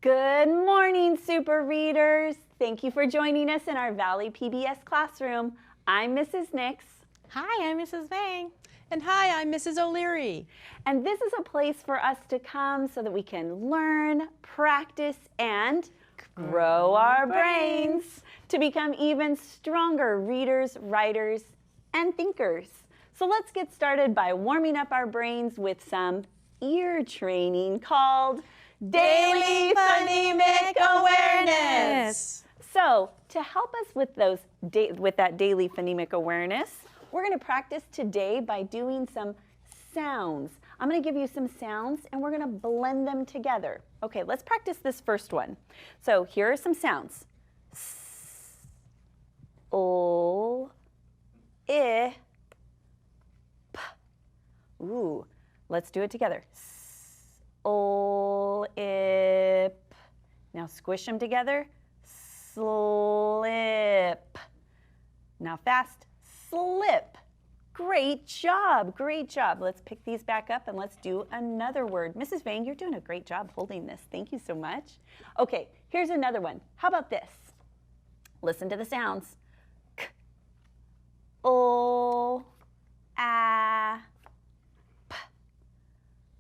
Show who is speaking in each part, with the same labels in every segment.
Speaker 1: Good morning, super readers. Thank you for joining us in our Valley PBS classroom. I'm Mrs. Nix.
Speaker 2: Hi, I'm Mrs. Vang.
Speaker 3: And hi, I'm Mrs. O'Leary.
Speaker 1: And this is a place for us to come so that we can learn, practice, and grow our brains to become even stronger readers, writers, and thinkers. So let's get started by warming up our brains with some ear training called Daily Phonemic Awareness. So to help us with that daily phonemic awareness, we're going to practice today by doing some sounds. I'm going to give you some sounds and we're going to blend them together. Okay, let's practice this first one. So here are some sounds. S, O, I, P. Ooh, let's do it together. S, O, I, P. Now squish them together. Slip. Now fast. Slip. Great job, great job. Let's pick these back up and let's do another word. Mrs. Vang, you're doing a great job holding this. Thank you so much. Okay, here's another one. How about this? Listen to the sounds. K, O, A, P.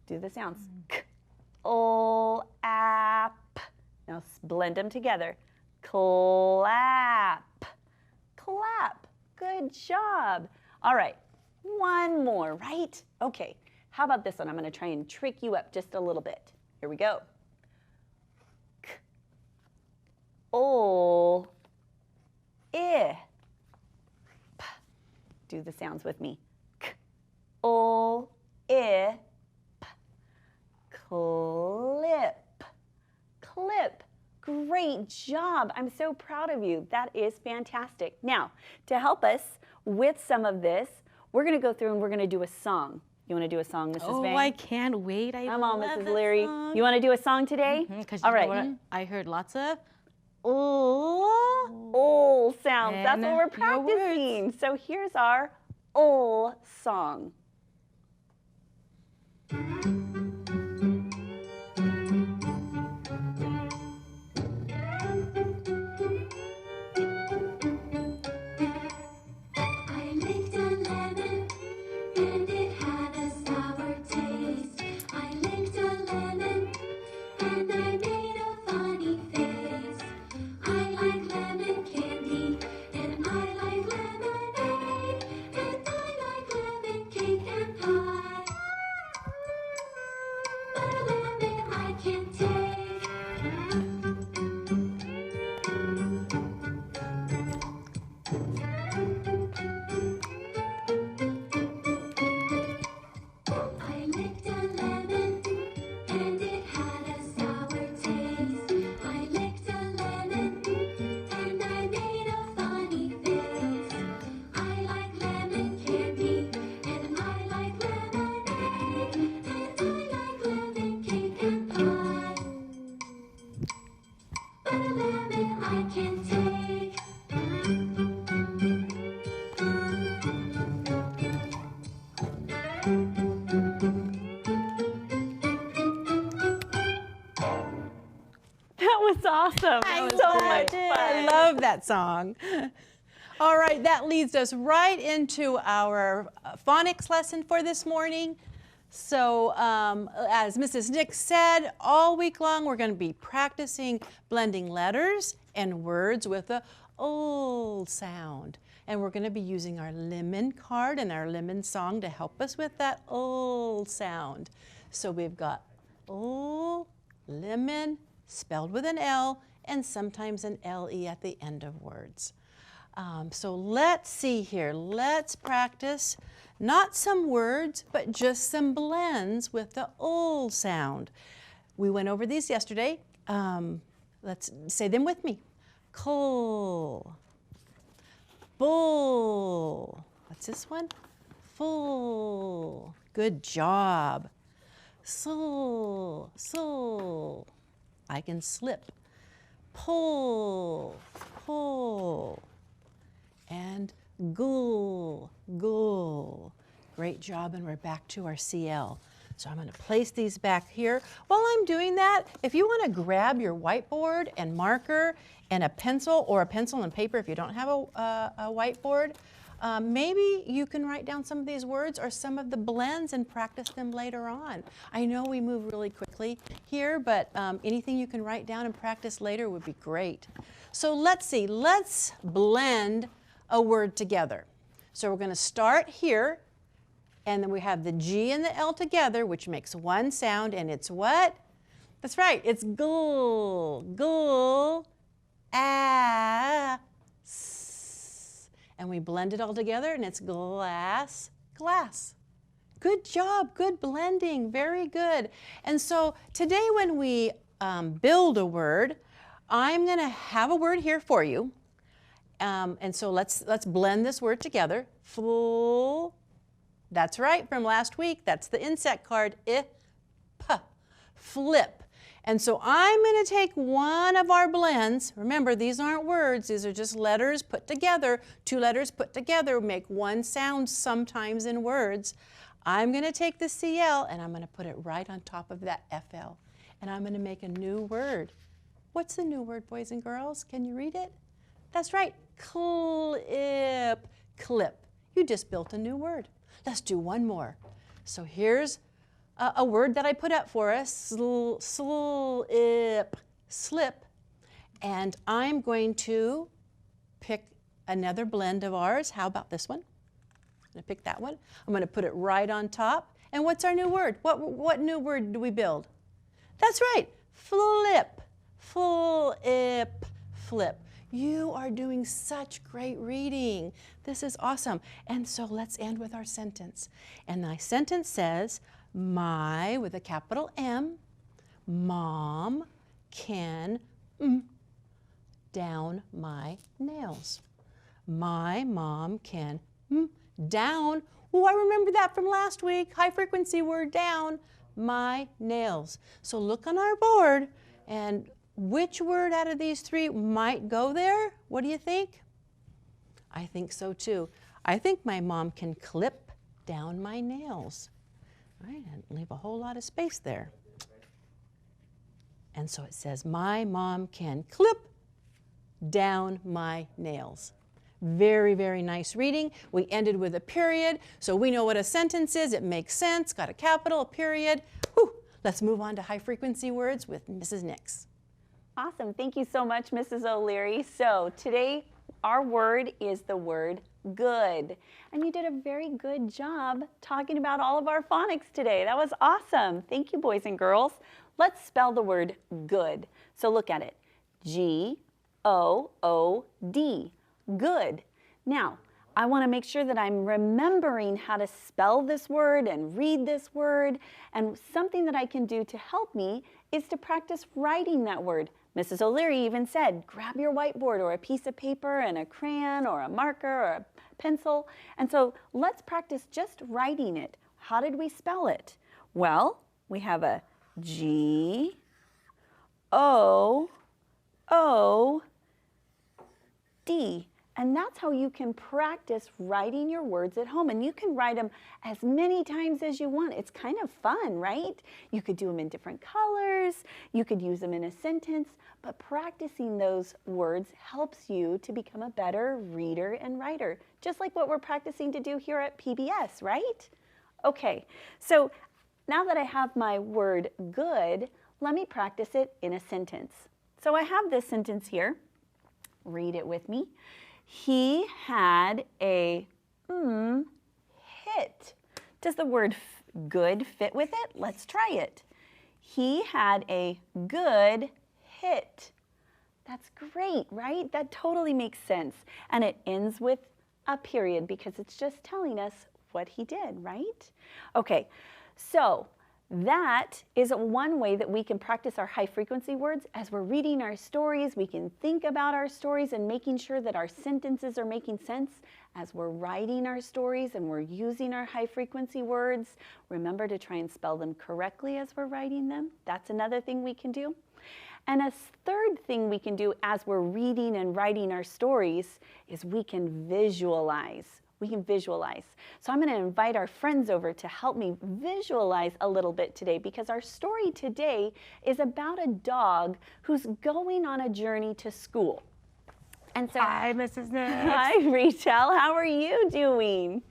Speaker 1: Do the sounds. K, O, A, P. Now blend them together. Clap. Clap. Good job. All right, one more, right? Okay, how about this one? I'm going to try and trick you up just a little bit. Here we go. K, O, I, P. Do the sounds with me. K, O, I, P. Clip. Clip. Great job. I'm so proud of you. That is fantastic. Now, to help us with some of this, we're going to go through and we're going to do a song. You want to do a song, Mrs. Vang?
Speaker 2: Oh, I can't wait.
Speaker 1: Come on, Mrs. Leary. You want to do a song today?
Speaker 2: All right. I heard lots of
Speaker 1: sounds. That's what we're practicing. So here's our song. Awesome. That was so much fun.
Speaker 3: I love that song. All right, that leads us right into our phonics lesson for this morning. So as Mrs. Nix said, all week long we're going to be practicing blending letters and words with a ol sound. And we're going to be using our lemon card and our lemon song to help us with that ol sound. So we've got ol, lemon, spelled with an L, and sometimes an LE at the end of words. So let's see here. Let's practice not some words, but just some blends with the ol sound. We went over these yesterday. Let's say them with me. Coal, bull. What's this one? Full. Good job. Soul, soul. I can slip. Pull, pull. And ghoul, ghoul. Great job, and we're back to our CL. So I'm going to place these back here. While I'm doing that, if you want to grab your whiteboard and marker and a pencil, or a pencil and paper if you don't have a whiteboard, maybe you can write down some of these words or some of the blends and practice them later on. I know we move really quickly here, but anything you can write down and practice later would be great. So let's see, let's blend a word together. So we're going to start here, and then we have the G and the L together, which makes one sound, and it's what? That's right, it's gl, gl, ass. And we blend it all together, and it's glass, glass. Good job, good blending, very good. And so today when we build a word, I'm going to have a word here for you. And so let's blend this word together. Full. That's right, from last week. That's the insect card. Flip. And so I'm going to take one of our blends. Remember, these aren't words. These are just letters put together. Two letters put together make one sound sometimes in words. I'm going to take the CL and I'm going to put it right on top of that FL. And I'm going to make a new word. What's the new word, boys and girls? Can you read it? That's right, clip, clip. You just built a new word. Let's do one more. So here's a word that I put up for us, slip, slip. And I'm going to pick another blend of ours. How about this one? I'm going to pick that one. I'm going to put it right on top. And what's our new word? What new word do we build? That's right, flip, flip, flip. You are doing such great reading. This is awesome. And so let's end with our sentence. And my sentence says, my, with a capital M, mom can down my nails. My mom can down. Oh, I remember that from last week. High frequency word, down my nails. So look on our board, and which word out of these three might go there? What do you think? I think so too. I think my mom can clip down my nails. Right, and leave a whole lot of space there. And so it says, my mom can clip down my nails. Very, very nice reading. We ended with a period, so we know what a sentence is. It makes sense, got a capital, a period. Whew. Let's move on to high frequency words with Mrs. Nix.
Speaker 1: Awesome. Thank you so much, Mrs. O'Leary. So today our word is the word good. And you did a very good job talking about all of our phonics today. That was awesome. Thank you, boys and girls. Let's spell the word good. So look at it. G-O-O-D. Good. Now, I want to make sure that I'm remembering how to spell this word and read this word. And something that I can do to help me is to practice writing that word. Mrs. O'Leary even said, grab your whiteboard or a piece of paper and a crayon or a marker or a pencil. And so let's practice just writing it. How did we spell it? Well, we have a G-O-O-D. And that's how you can practice writing your words at home. And you can write them as many times as you want. It's kind of fun, right? You could do them in different colors. You could use them in a sentence. But practicing those words helps you to become a better reader and writer, just like what we're practicing to do here at PBS, right? Okay, so now that I have my word good, let me practice it in a sentence. So I have this sentence here. Read it with me. He had a hit. Does the word good fit with it? Let's try it. He had a good hit. That's great, right? That totally makes sense. And it ends with a period because it's just telling us what he did, right? Okay, so that is one way that we can practice our high frequency words. As we're reading our stories, we can think about our stories and making sure that our sentences are making sense. As we're writing our stories and we're using our high frequency words, remember to try and spell them correctly as we're writing them. That's another thing we can do. And a third thing we can do as we're reading and writing our stories is we can visualize We can visualize. So I'm going to invite our friends over to help me visualize a little bit today, because our story today is about a dog who's going on a journey to school. And so,
Speaker 2: Hi, Mrs. Nix.
Speaker 1: hi, Rachel. How are you doing?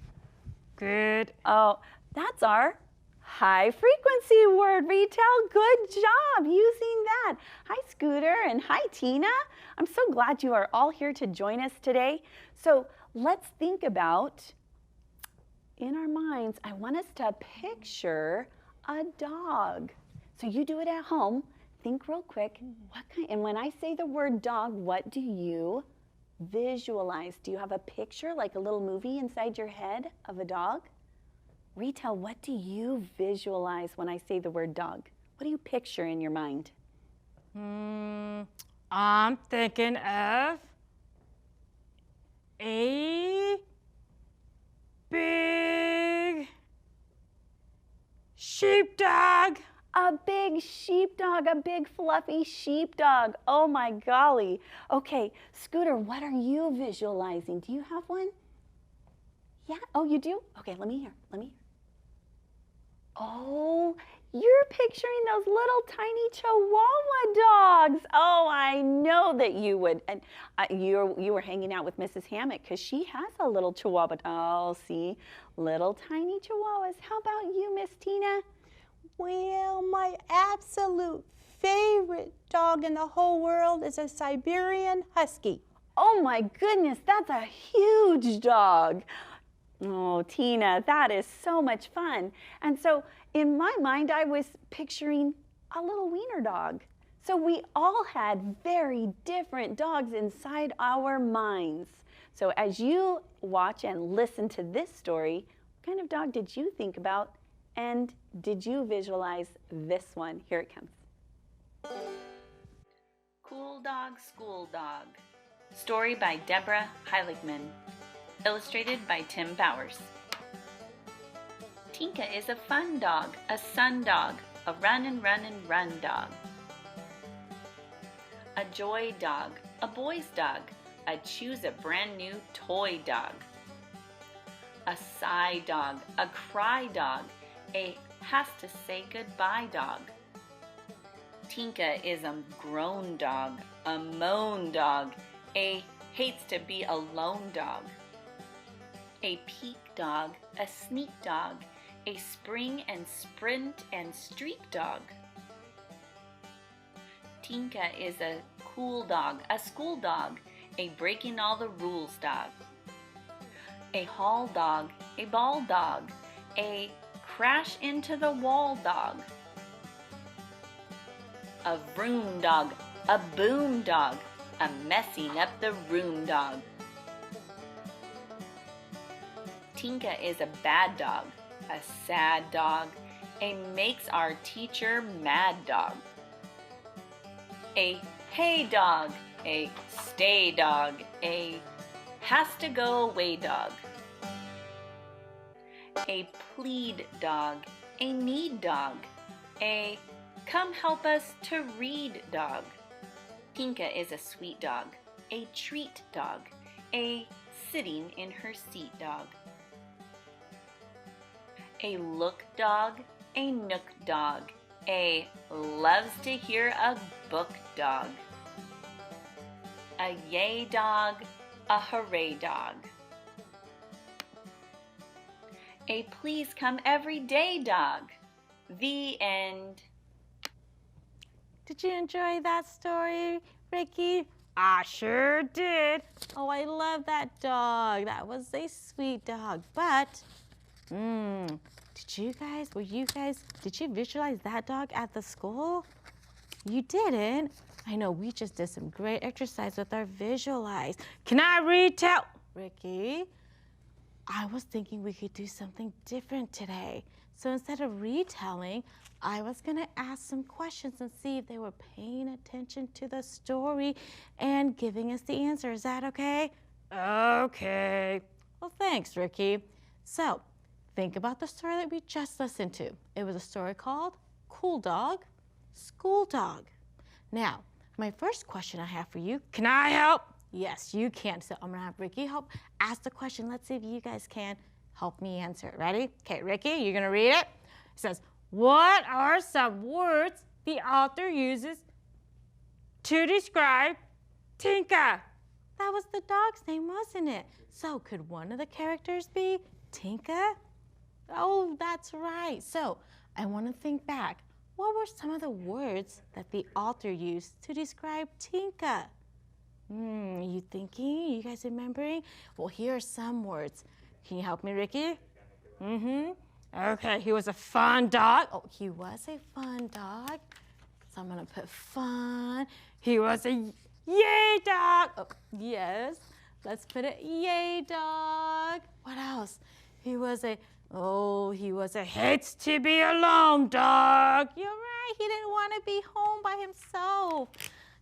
Speaker 2: Good.
Speaker 1: Oh, that's our high frequency word, Rachel. Good job using that. Hi, Scooter, and hi, Tina. I'm so glad you are all here to join us today. So let's think about, in our minds, I want us to picture a dog. So you do it at home. Think real quick. And when I say the word dog, what do you visualize? Do you have a picture, like a little movie inside your head of a dog? Rachel, what do you visualize when I say the word dog? What do you picture in your mind?
Speaker 2: I'm thinking of a big sheepdog.
Speaker 1: A big sheepdog, a big fluffy sheepdog. Oh my golly. Okay, Scooter, what are you visualizing? Do you have one? Yeah, oh, you do? Okay, let me hear. Oh, you're picturing those little tiny Chihuahua dogs. Oh, I know that you would. And you were hanging out with Mrs. Hammock because she has a little Chihuahua. Oh, see, little tiny Chihuahuas. How about you, Miss Tina?
Speaker 3: Well, my absolute favorite dog in the whole world is a Siberian Husky.
Speaker 1: Oh my goodness, that's a huge dog. Oh, Tina, that is so much fun. And so in my mind, I was picturing a little wiener dog. So we all had very different dogs inside our minds. So as you watch and listen to this story, what kind of dog did you think about? And did you visualize this one? Here it comes. Cool Dog, School Dog. Story by Deborah Heiligman. Illustrated by Tim Bowers. Tinka is a fun dog, a sun dog, a run and run and run dog. A joy dog, a boy's dog, a choose a brand new toy dog. A sigh dog, a cry dog, a has to say goodbye dog. Tinka is a grown dog, a moan dog, a hates to be alone dog. A peak dog, a sneak dog, a spring and sprint and streak dog. Tinka is a cool dog, a school dog, a breaking all the rules dog. A hall dog, a ball dog, a crash into the wall dog. A vroom dog, a boom dog, a messing up the room dog. Tinka is a bad dog, a sad dog, a makes our teacher mad dog. A hey dog, a stay dog, a has to go away dog. A plead dog, a need dog, a come help us to read dog. Tinka is a sweet dog, a treat dog, a sitting in her seat dog. A look dog, a nook dog, a loves to hear a book dog. A yay dog, a hooray dog. A please come every day dog. The end.
Speaker 2: Did you enjoy that story, Ricky? I sure did. Oh, I love that dog. That was a sweet dog. But, did you visualize that dog at the school? You didn't? I know, we just did some great exercise with our visualize. Can I retell? Ricky, I was thinking we could do something different today. So instead of retelling, I was gonna ask some questions and see if they were paying attention to the story and giving us the answer. Is that okay? Okay. Well, thanks, Ricky. So, think about the story that we just listened to. It was a story called Cool Dog, School Dog. Now, my first question I have for you, can I help? Yes, you can. So I'm gonna have Ricky help ask the question. Let's see if you guys can help me answer it. Ready? Okay, Ricky, you're gonna read it. It says, what are some words the author uses to describe Tinka? That was the dog's name, wasn't it? So could one of the characters be Tinka? Oh, that's right. So I want to think back. What were some of the words that the author used to describe Tinka? You thinking? You guys remembering? Well, here are some words. Can you help me, Ricky? Okay, he was a fun dog. Oh, he was a fun dog. So I'm gonna put fun. He was a yay dog. Oh, yes. Let's put it yay dog. What else? He was a hates to be alone dog. You're right. He didn't want to be home by himself.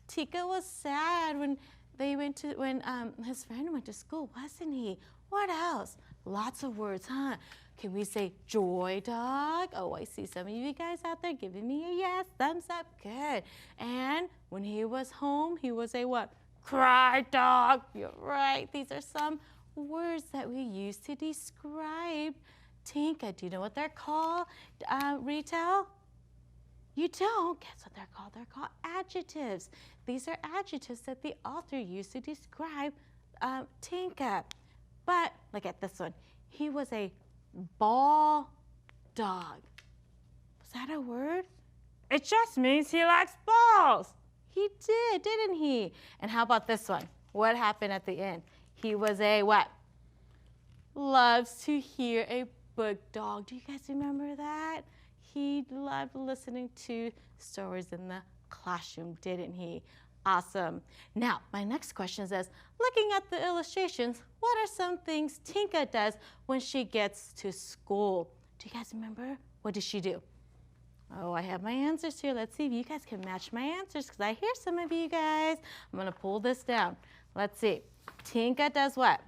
Speaker 2: Tika was sad when his friend went to school, wasn't he? What else? Lots of words, huh? Can we say joy dog? Oh, I see some of you guys out there giving me a yes, thumbs up, good. And when he was home, he was a what? Cry dog. You're right. These are some words that we use to describe Tinka. Do you know what they're called, Retail? You don't? Guess what they're called? They're called adjectives. These are adjectives that the author used to describe Tinka. But look at this one. He was a ball dog. Was that a word? It just means he likes balls. He did, didn't he? And how about this one? What happened at the end? He was a what? Loves to hear a book dog. Do you guys remember that? He loved listening to stories in the classroom, didn't he? Awesome. Now, my next question says, looking at the illustrations, what are some things Tinka does when she gets to school? Do you guys remember? What does she do? Oh, I have my answers here. Let's see if you guys can match my answers because I hear some of you guys. I'm going to pull this down. Let's see. Tinka does what?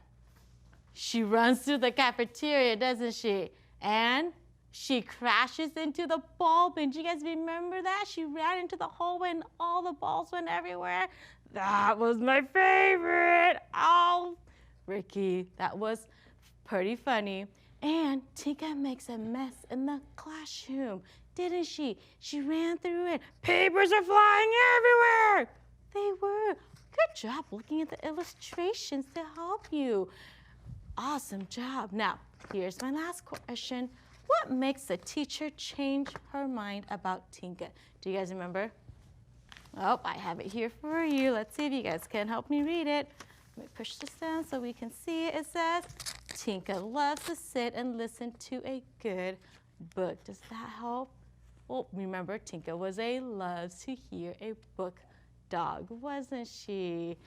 Speaker 2: She runs through the cafeteria, doesn't she? And she crashes into the ball bin. Do you guys remember that? She ran into the hallway and all the balls went everywhere. That was my favorite. Oh, Ricky, that was pretty funny. And Tinka makes a mess in the classroom, didn't she? She ran through it. Papers are flying everywhere. They were. Good job looking at the illustrations to help you. Awesome job. Now, here's my last question. What makes a teacher change her mind about Tinka? Do you guys remember? Oh, I have it here for you. Let's see if you guys can help me read it. Let me push this down so we can see it. It says, Tinka loves to sit and listen to a good book. Does that help? Well, remember, Tinka was a loves to hear a book dog, wasn't she?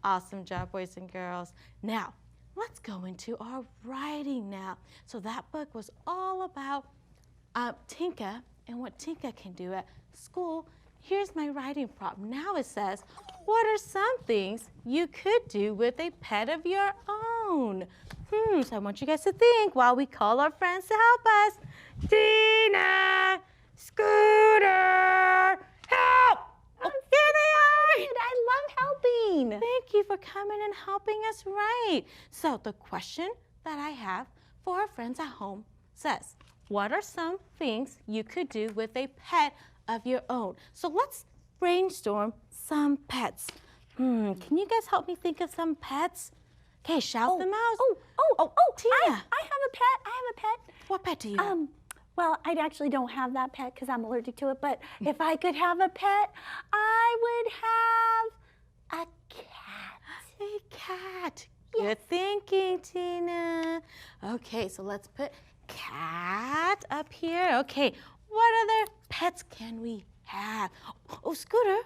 Speaker 2: Awesome job, boys and girls. Now, let's go into our writing now. So that book was all about Tinka and what Tinka can do at school. Here's my writing prompt. Now it says, what are some things you could do with a pet of your own? So I want you guys to think while we call our friends to help us. Tina, Scooter, help! Oh, here they are!
Speaker 1: I love helping.
Speaker 2: Thank you for coming and helping us write. So the question that I have for our friends at home says, what are some things you could do with a pet of your own? So let's brainstorm some pets. Can you guys help me think of some pets? Okay, shout them out. Tina.
Speaker 1: I have a pet. I have a pet.
Speaker 2: What pet do you have?
Speaker 1: Well, I actually don't have that pet because I'm allergic to it, but if I could have a pet, I would have a cat.
Speaker 2: A cat. Good thinking, Tina. Okay, so let's put cat up here. Okay, what other pets can we have? Oh, Scooter,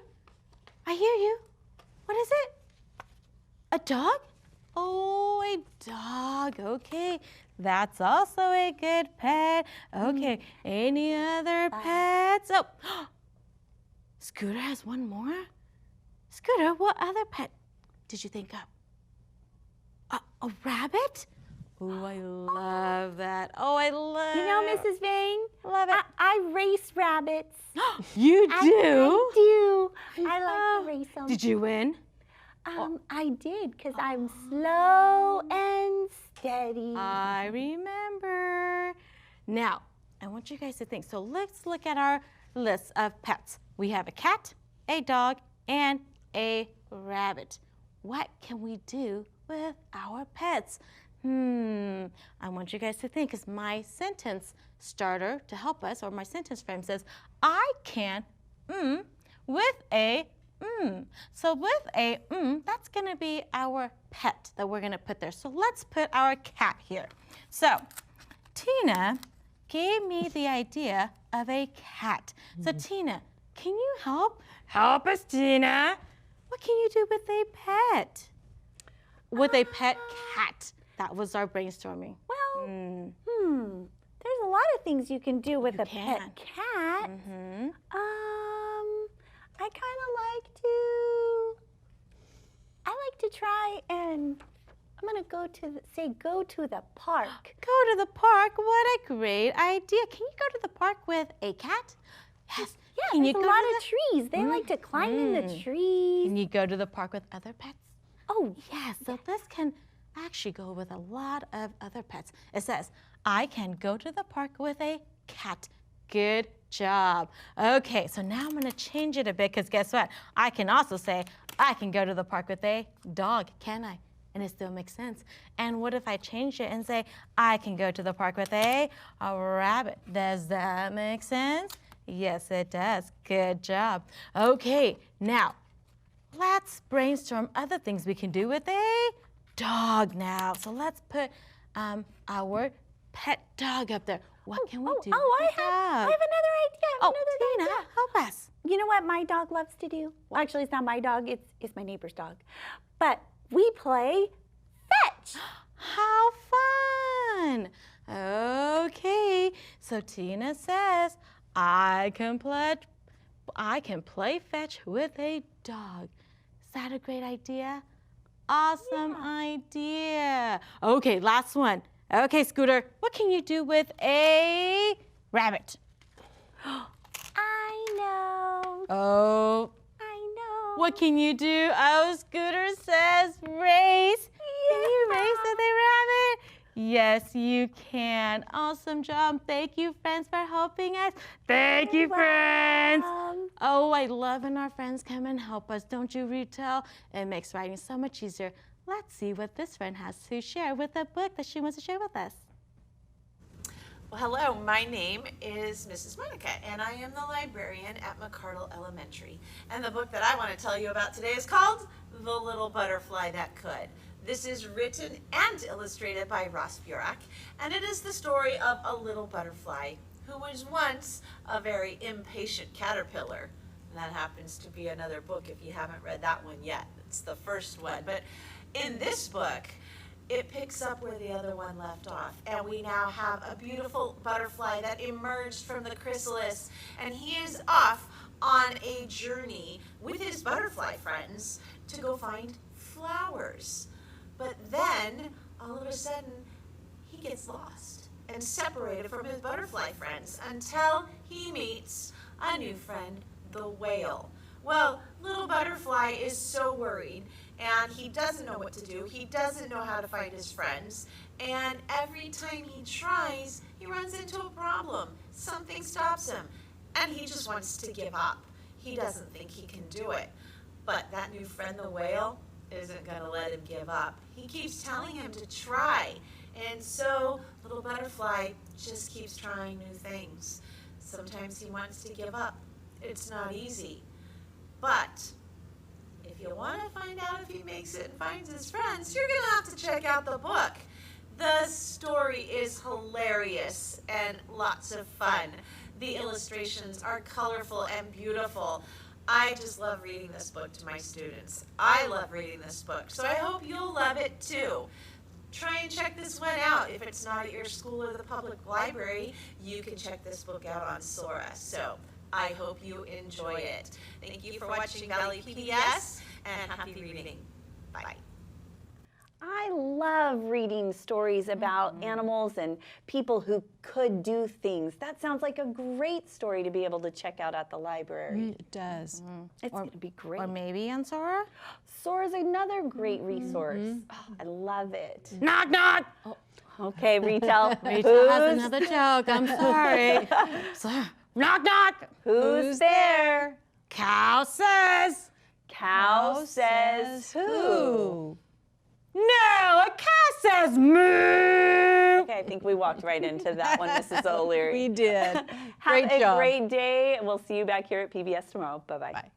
Speaker 2: I hear you. What is it? A dog? Oh, a dog. Okay, that's also a good pet. Okay, any other pets? Oh, Scooter has one more. Scooter, what other pet did you think of? A rabbit? Oh, I love that. Oh, I love
Speaker 1: You know, Mrs. Vang,
Speaker 2: Love it.
Speaker 1: I race rabbits.
Speaker 2: You do?
Speaker 1: I do. I like to race them.
Speaker 2: Did you win?
Speaker 1: I did, because I'm slow and steady.
Speaker 2: I remember. Now, I want you guys to think. So let's look at our list of pets. We have a cat, a dog, and a rabbit. What can we do with our pets? I want you guys to think, because my sentence starter to help us, or my sentence frame says, I can with a So with a that's going to be our pet that we're going to put there. So let's put our cat here. So Tina gave me the idea of a cat. So Tina, can you help us, Tina? What can you do with a pet? With a pet cat. That was our brainstorming.
Speaker 1: Well, there's a lot of things you can do with a pet cat. I like to try and I'm gonna go to the park.
Speaker 2: Go to the park? What a great idea. Can you go to the park with a cat? Yes.
Speaker 1: Yeah,
Speaker 2: Can you
Speaker 1: there's a
Speaker 2: go
Speaker 1: lot
Speaker 2: to
Speaker 1: of trees. They like to climb in the trees.
Speaker 2: Can you go to the park with other pets?
Speaker 1: Oh,
Speaker 2: Yes, so this can actually go with a lot of other pets. It says, I can go to the park with a cat. Good job. Okay, so now I'm gonna change it a bit, because guess what? I can also say, I can go to the park with a dog, can I? And it still makes sense. And what if I change it and say, I can go to the park with a rabbit? Does that make sense? Yes, it does. Good job. Okay, now let's brainstorm other things we can do with a dog now. So let's put our pet dog up there. What can we do with
Speaker 1: I
Speaker 2: the
Speaker 1: have
Speaker 2: dog?
Speaker 1: another idea.
Speaker 2: Tina, help us.
Speaker 1: You know what my dog loves to do? Well, actually, it's not my dog. It's my neighbor's dog. But we play fetch.
Speaker 2: How fun! Okay, so Tina says, I can play fetch with a dog. Is that a great idea? Awesome idea. Okay, last one. Okay, Scooter, what can you do with a rabbit?
Speaker 1: I know.
Speaker 2: Oh,
Speaker 1: I know.
Speaker 2: what can you do? Oh, Scooter says race. Can you race with a rabbit? Yes, you can. Awesome job. Thank you, friends, for helping us. Thank you, friends. Oh, I love when our friends come and help us. Don't you, Retail? It makes writing so much easier. Let's see what this friend has to share with the book that she wants to share with us.
Speaker 4: Well, hello, my name is Mrs. Monica, and I am the librarian at McCardle Elementary. And the book that I want to tell you about today is called The Little Butterfly That Could. This is written and illustrated by Ross Burak, and it is the story of a little butterfly who was once a very impatient caterpillar. And that happens to be another book if you haven't read that one yet. It's the first one. But in this book, it picks up where the other one left off, and we now have a beautiful butterfly that emerged from the chrysalis, and he is off on a journey with his butterfly friends to go find flowers. But then, all of a sudden, he gets lost and separated from his butterfly friends until he meets a new friend, the whale. Well, little butterfly is so worried, and he doesn't know what to do. He doesn't know how to find his friends, and every time he tries, he runs into a problem. Something stops him, and he just wants to give up. He doesn't think he can do it. But that new friend, the whale, isn't going to let him give up. He keeps telling him to try, and so little butterfly just keeps trying new things. Sometimes he wants to give up. It's not easy. But if you want to find out if he makes it and finds his friends, you're going to have to check out the book. The story is hilarious and lots of fun. The illustrations are colorful and beautiful. I just love reading this book to my students. I love reading this book, so I hope you'll love it too. Try and check this one out. If it's not at your school or the public library, you can check this book out on Sora. So I hope you enjoy it. Thank you for watching Valley PBS, and happy reading. Bye.
Speaker 1: I love reading stories about animals and people who could do things. That sounds like a great story to be able to check out at the library.
Speaker 3: It does.
Speaker 1: It's going to be great.
Speaker 2: Or maybe on Sora?
Speaker 1: Sora's another great resource. Oh, I love it.
Speaker 2: Knock, knock.
Speaker 1: Okay, Retail.
Speaker 2: Rachel has another joke. I'm sorry. So, knock, knock.
Speaker 1: Who's there?
Speaker 2: Cow says.
Speaker 1: Cow says who?
Speaker 2: No, a cow says moo.
Speaker 1: Okay, I think we walked right into that one, Mrs. O'Leary.
Speaker 3: We did.
Speaker 1: Have
Speaker 3: Great
Speaker 1: a
Speaker 3: job.
Speaker 1: great day. We'll see you back here at PBS tomorrow. Bye-bye.
Speaker 3: Bye.